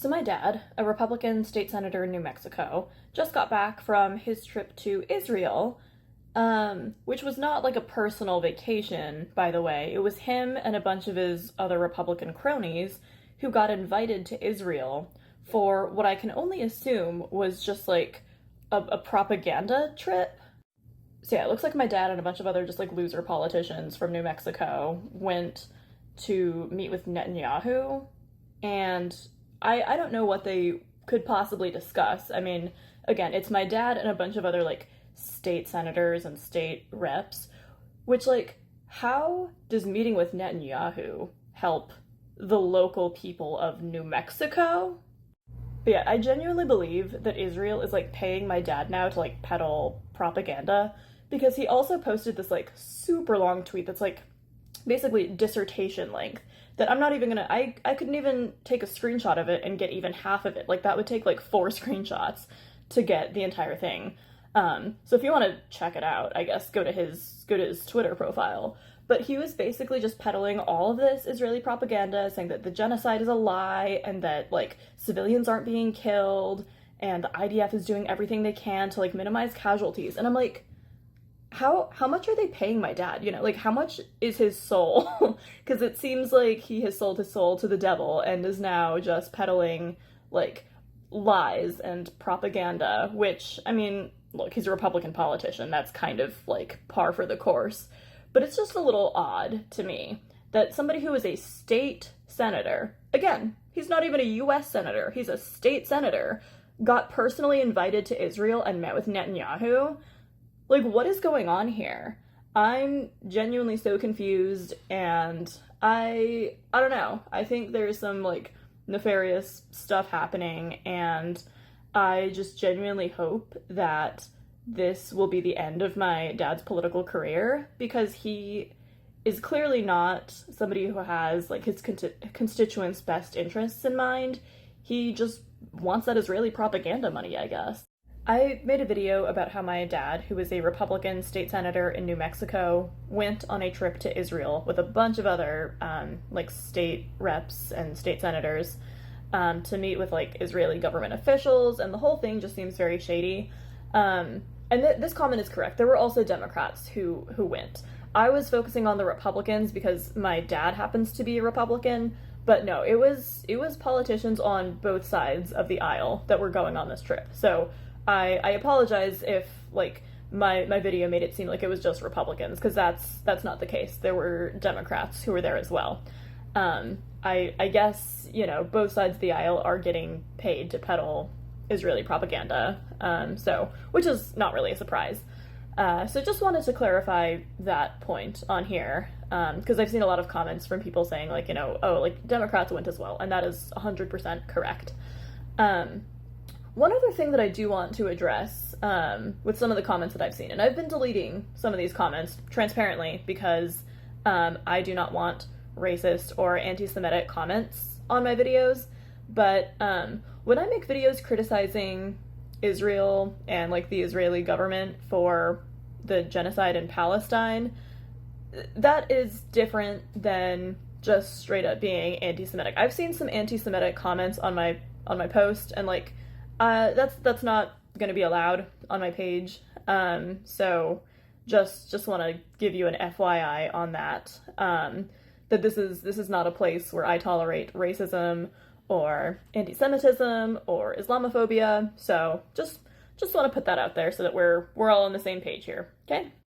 So my dad, a Republican state senator in New Mexico, just got back from his trip to Israel, which was not like a personal vacation, by the way. It was him and a bunch of his other Republican cronies who got invited to Israel for what I can only assume was just like a propaganda trip. So yeah, it looks like my dad and a bunch of other just like loser politicians from New Mexico went to meet with Netanyahu, and I don't know what they could possibly discuss. I mean, again, it's my dad and a bunch of other like state senators and state reps, which like, how does meeting with Netanyahu help the local people of New Mexico? But yeah, I genuinely believe that Israel is like paying my dad now to like peddle propaganda, because he also posted this like super long tweet that's like basically dissertation length that I'm not even gonna, I couldn't even take a screenshot of it and get even half of it. Like that would take like 4 screenshots to get the entire thing. So if you want to check it out, I guess go to his Twitter profile. But he was basically just peddling all of this Israeli propaganda, saying that the genocide is a lie and that like civilians aren't being killed and the IDF is doing everything they can to like minimize casualties. And I'm like, how much are they paying my dad? You know, like how much is his soul? Because it seems like he has sold his soul to the devil and is now just peddling like lies and propaganda, which, I mean, look, he's a Republican politician. That's kind of like par for the course. But it's just a little odd to me that somebody who is a state senator, again, he's not even a US senator, he's a state senator, got personally invited to Israel and met with Netanyahu. Like, what is going on here? I'm genuinely so confused, and I don't know. I think there's some, like, nefarious stuff happening, and I just genuinely hope that this will be the end of my dad's political career, because he is clearly not somebody who has, like, his constituents' best interests in mind. He just wants that Israeli propaganda money, I guess. I made a video about how my dad, who is a Republican state senator in New Mexico, went on a trip to Israel with a bunch of other like state reps and state senators to meet with like Israeli government officials, and the whole thing just seems very shady. And this comment is correct. There were also Democrats who went. I was focusing on the Republicans because my dad happens to be a Republican, but no, it was politicians on both sides of the aisle that were going on this trip. So I apologize if like my video made it seem like it was just Republicans, because that's not the case. There were Democrats who were there as well. I guess, you know, both sides of the aisle are getting paid to peddle Israeli propaganda, so which is not really a surprise. So just wanted to clarify that point on here, because I've seen a lot of comments from people saying like, you know, oh, like Democrats went as well, and that is 100% correct. One other thing that I do want to address with some of the comments that I've seen, and I've been deleting some of these comments transparently because I do not want racist or anti-Semitic comments on my videos, but when I make videos criticizing Israel and like the Israeli government for the genocide in Palestine, that is different than just straight up being anti-Semitic. I've seen some anti-Semitic comments on my post, and like that's not going to be allowed on my page. So just want to give you an FYI on that. That this is not a place where I tolerate racism or anti-Semitism or Islamophobia. So just want to put that out there so that we're all on the same page here. Okay?